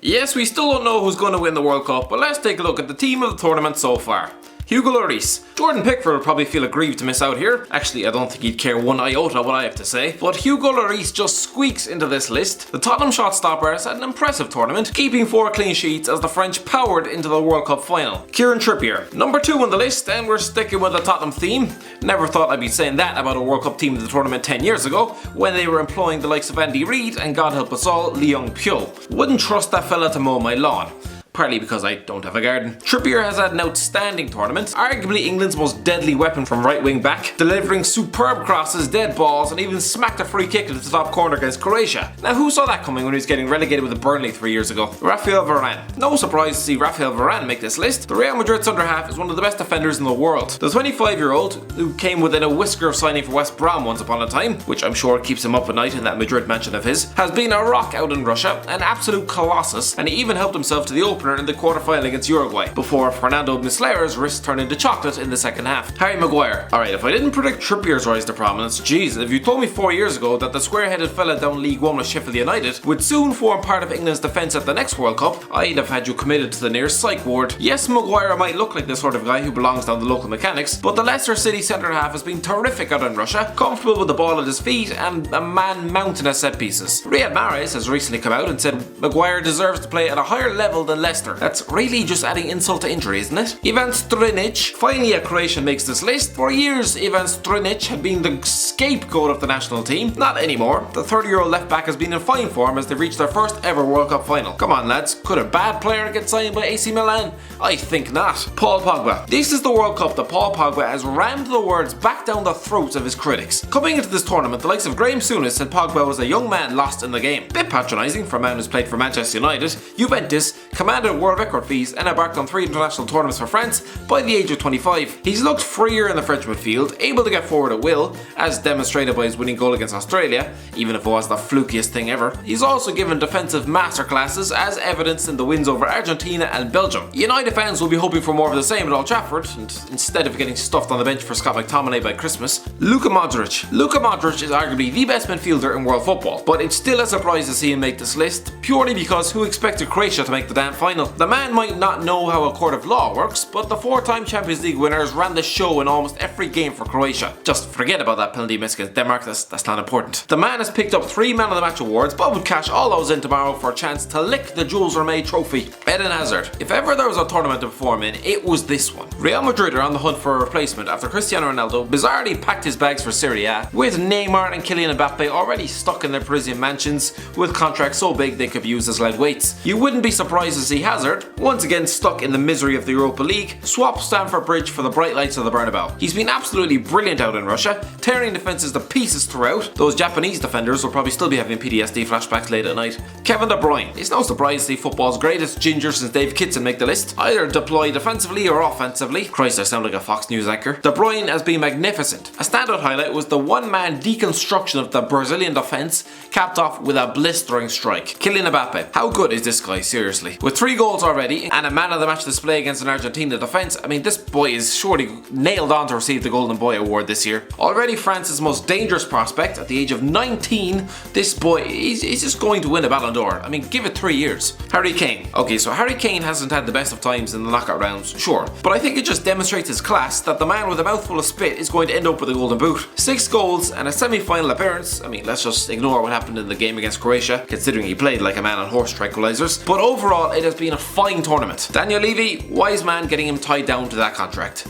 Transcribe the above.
Yes, we still don't know who's going to win the World Cup, but let's take a look at the team of the tournament so far. HUGO LLORIS. Jordan Pickford will probably feel aggrieved to miss out here. Actually, I don't think he'd care one iota what I have to say. But HUGO LLORIS just squeaks into this list. The Tottenham shot stoppers had an impressive tournament, keeping 4 clean sheets as the French powered into the World Cup final. KIERAN TRIPPIER. Number 2 on the list, and we're sticking with the Tottenham theme. Never thought I'd be saying that about a World Cup team of the tournament 10 years ago, when they were employing the likes of Andy Reid and, God help us all, Lee Young-pyo. Wouldn't trust that fella to mow my lawn. Partly because I don't have a garden. Trippier has had an outstanding tournament, arguably England's most deadly weapon from right wing back, delivering superb crosses, dead balls, and even smacked a free kick into the top corner against Croatia. Now who saw that coming when he was getting relegated with Burnley 3 years ago? RAPHAEL VARANE. No surprise to see RAPHAEL VARANE make this list. The Real Madrid centre half is one of the best defenders in the world. The 25-year-old, who came within a whisker of signing for West Brom once upon a time, which I'm sure keeps him up at night in that Madrid mansion of his, has been a rock out in Russia, an absolute colossus, and he even helped himself to the opener in the quarter-final against Uruguay, before Fernando Musler's wrist turned into chocolate in the second half. Harry Maguire. Alright, if I didn't predict Trippier's rise to prominence, geez, if you told me 4 years ago that the square-headed fella down League One with Sheffield United would soon form part of England's defence at the next World Cup, I'd have had you committed to the nearest psych ward. Yes, Maguire might look like the sort of guy who belongs down the local mechanics, but the Leicester City centre-half has been terrific out in Russia, comfortable with the ball at his feet and a man mounting at set pieces. Riyad Mahrez has recently come out and said Maguire deserves to play at a higher level than Leicester. That's really just adding insult to injury, isn't it? Ivan Strinic, finally a Croatian, makes this list. For years, Ivan Strinic had been the scapegoat of the national team. Not anymore. The 30-year-old left-back has been in fine form as they've reached their first ever World Cup final. Come on lads, could a bad player get signed by AC Milan? I think not. Paul Pogba. This is the World Cup that Paul Pogba has rammed the words back down the throats of his critics. Coming into this tournament, the likes of Graham Souness said Pogba was a young man lost in the game. Bit patronising for a man who's played for Manchester United, Juventus, commanded world record fees and embarked on 3 international tournaments for France by the age of 25. He's looked freer in the French midfield, able to get forward at will, as demonstrated by his winning goal against Australia, even if it was the flukiest thing ever. He's also given defensive masterclasses, as evidenced in the wins over Argentina and Belgium. United fans will be hoping for more of the same at Old Trafford, and instead of getting stuffed on the bench for Scott McTominay by Christmas. LUKA Modric. LUKA Modric is arguably the best midfielder in world football, but it's still a surprise to see him make this list, purely because who expected Croatia to make the damn final? The man might not know how a court of law works, but the 4-time Champions League winners ran the show in almost every game for Croatia. Just forget about that penalty miss against Denmark, that's not important. The man has picked up 3 Man of the Match awards, but would cash all those in tomorrow for a chance to lick the Jules Rimet trophy. Eden Hazard. If ever there was a tournament to perform in, it was this one. Real Madrid are on the hunt for a replacement after Cristiano Ronaldo bizarrely packed his bags for Serie A, with Neymar and Kylian Mbappe already stuck in their Parisian mansions with contracts so big they could be used as lead weights. You wouldn't be surprised to see Hazard, once again stuck in the misery of the Europa League, swap Stamford Bridge for the bright lights of the Bernabeu. He's been absolutely brilliant out in Russia, tearing defences to pieces throughout. Those Japanese defenders will probably still be having PTSD flashbacks late at night. Kevin De Bruyne. It's no surprise to see football's greatest ginger since Dave Kitson make the list, either deploy defensively or offensively. Christ, I sound like a Fox News anchor. De Bruyne has been magnificent. A standout highlight was the one-man deconstruction of the Brazilian defence, capped off with a blistering strike. Kylian Mbappe. How good is this guy, seriously? With 3 goals already and a man of the match display against an Argentina defence, I mean, this boy is surely nailed on to receive the Golden Boy award this year. Already France's most dangerous prospect at the age of 19, this boy, he's just going to win a Ballon d'Or. I mean, give it 3 years. Harry Kane. Okay, so Harry Kane hasn't had the best of times in the knockout rounds, sure, but I think it just demonstrates his class that the man with a mouthful of spit is going to end up with a Golden Boot. 6 goals and a semi-final appearance. I mean, let's just ignore what happened in the game against Croatia, considering he played like a man on horse tranquilizers, but overall it has been a fine tournament. Daniel Levy, wise man getting him tied down to that contract.